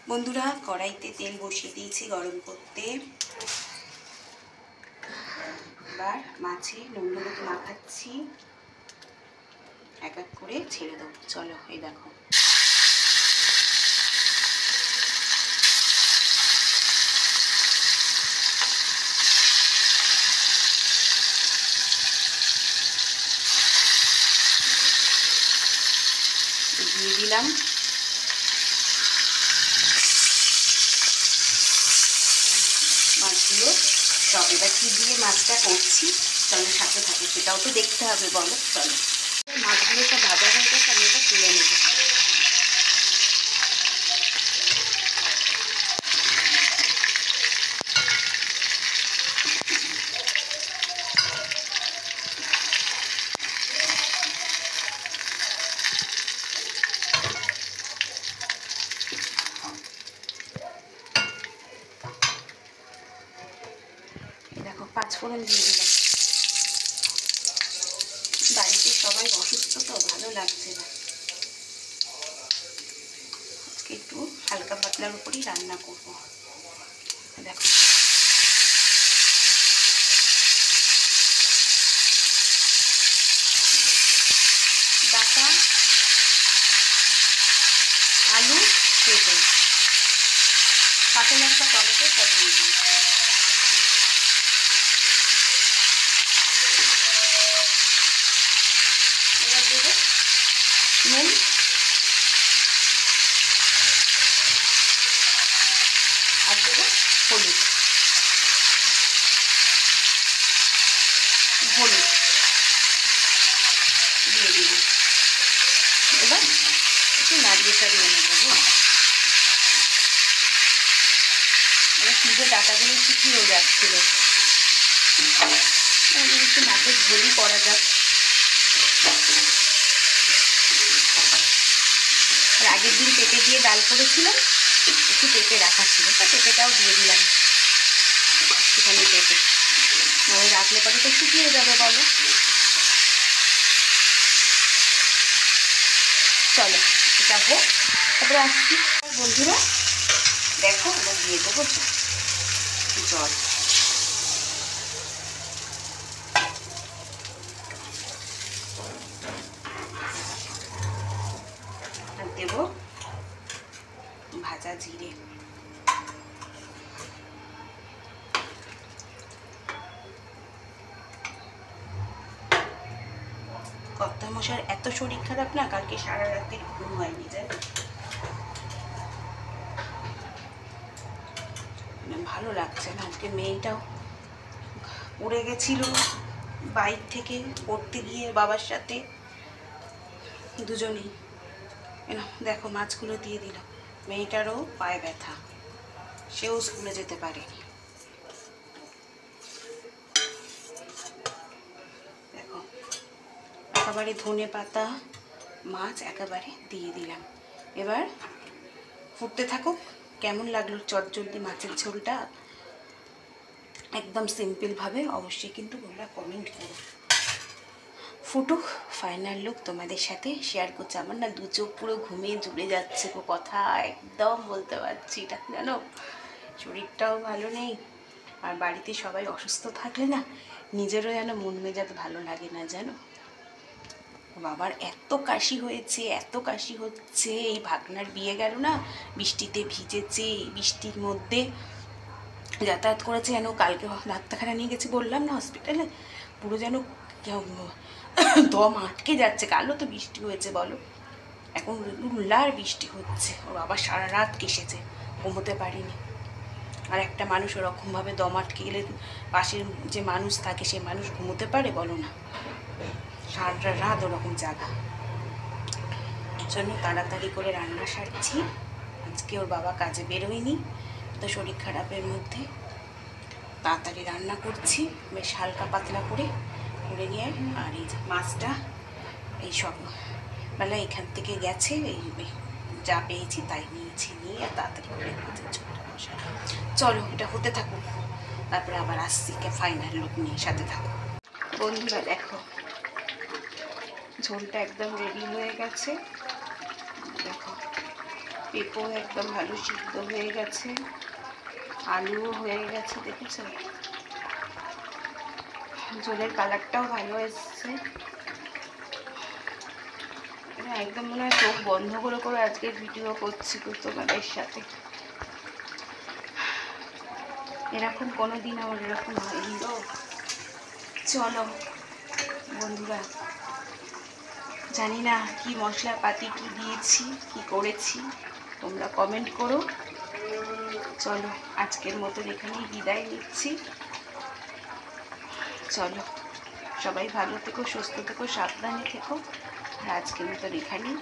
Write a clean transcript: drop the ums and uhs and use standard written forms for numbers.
বন্ধুরা, কড়াইতে তেল বসিয়ে দিয়েছি গরম করতে। এবার মাছে নুন হলুদ মাখাচ্ছি, এক এক করে ছেড়ে দেবো। চলো, এই দেখো দিয়ে দিলাম। মাছগুলো সব এবার কি দিয়ে মাছটা করছি চলো সাথে থাকে, সেটাও তো দেখতে হবে বলো। চলো, মাছগুলো সব ভাজা হয়ে গেছে, আমি এটা তুলে নেব। দেখো, পাঁচফোড়ন দিয়ে দিলাম। বাড়িতে সবাই অসুস্থ তো, ভালো লাগছে না। আজকে একটু হালকা পাতলার উপরই রান্না করবো। দেখো, ডাটা, আলু পেঁপে, কাঁচা লঙ্কা, টমেটো সব দিয়ে দিই। এবার দেবো নুন, আর দেবো হলুদ। হলুদ দিয়ে দিলাম। এবার একটু নাড়িয়ে চাড়িয়ে নেবো। এবার ফ্রিজে ডাটাগুলো শুকিয়েও যাচ্ছিল, একটু মাছের ঝোলই করা যাক। আর আগের দিন পেঁপে দিয়ে ডাল করেছিলাম, একটু পেঁপে রাখা ছিল, তা পেঁপেটাও দিয়ে দিলাম। একটুখানি পেঁপে ওই রাখলে পরে তো শুকিয়ে যাবে বলো। চলো এটা হোক, তারপরে আসছি। বন্ধুরা দেখো, আমরা দিয়ে দেবো জল। আর দেবো ভাজা জিরে। কর্তা মশার এত শরীর খারাপ না, কালকে সারা রাতের ঘুম হয়নি জানো। ভালো লাগছে না। আজকে মেয়েটাও উড়ে গেছিল বাইক থেকে পড়তে গিয়ে বাবার সাথে, দুজনেই। দেখো মাছগুলো দিয়ে দিলাম। মেয়েটারও পায়ে ব্যথা, সেও স্কুলে যেতে পারেনি। দেখো, একেবারে ধনে পাতা মাছ একেবারে দিয়ে দিলাম। এবার ফুটতে থাকুক। কেমন লাগলো চটজলদি মাছের ঝোলটা? একদম সিম্পলভাবে অবশ্যই কিন্তু তোমরা কমেন্ট করো। ফুটুক, ফাইনাল লুক তোমাদের সাথে শেয়ার করছি। আমার না দু চোখ পুরো ঘুমিয়ে জুড়ে যাচ্ছে গো, কথা একদম বলতে পারছি না জানো। শরীরটাও ভালো নেই, আর বাড়িতে সবাই অসুস্থ থাকলে না নিজেরও যেন মন মেজাজ ভালো লাগে না জানো। বাবার এত কাশি হয়েছে, এত কাশি হচ্ছে। এই ভাগনার বিয়ে গেল না, বৃষ্টিতে ভিজেছে, বৃষ্টির মধ্যে যাতায়াত করেছে। যেন কালকে ডাক্তারখানা নিয়ে গেছি বললাম না, হসপিটালে, পুরো যেন দম আটকে যাচ্ছে। কালও তো বৃষ্টি হয়েছে বলো, এখন রেগুলার বৃষ্টি হচ্ছে। ওর বাবা সারা রাত কেসেছে, ঘুমোতে পারিনি। আর একটা মানুষ ওরকমভাবে দম আটকে গেলে পাশের যে মানুষ থাকে সে মানুষ ঘুমোতে পারে বলো না? সারা রাত ওরকম জাগা। জন্য তাড়াতাড়ি করে রান্না সারছি। আজকে ওর বাবা কাজে বেরোয়নি, তো শরীর খারাপের মধ্যে তাড়াতাড়ি রান্না করছি, বেশ হালকা পাতলা করে নিয়ে। আর এই যে মাছটা এই সব বেলা এখান থেকে গেছে, এই যা পেয়েছি তাই নিয়েছি, নিয়ে আর তাড়াতাড়ি করে মাছের ঝোলটা বসা। চলো এটা হতে থাকুক, তারপরে আবার আসছি ফাইনাল লুক নিয়ে, সাথে থাকো। বন্ধুরা দেখো, ঝোলটা একদম রেডি হয়ে গেছে। দেখো পেঁপো একদম ভালো সিদ্ধ হয়ে গেছে, আলুও হয়ে গেছে, দেখেছ? ঝোলের কালারটাও ভালো এসছে। একদম মনে হয় চোখ বন্ধ করে করে আজকের ভিডিও করছি তো তোমাদের সাথে। এরকম কোনো দিন আমার এরকম হয়নি তো। চলো বন্ধুরা, জানি না কি মশলাপাতি কি দিয়েছি কি করেছি, তোমরা কমেন্ট করো। চলো আজকের মতন এখানেই বিদায় নিচ্ছি। চলো সবাই ভালো থেকো, সুস্থ থেকো, সাবধানে থেকো। আর আজকের মতন এখানেই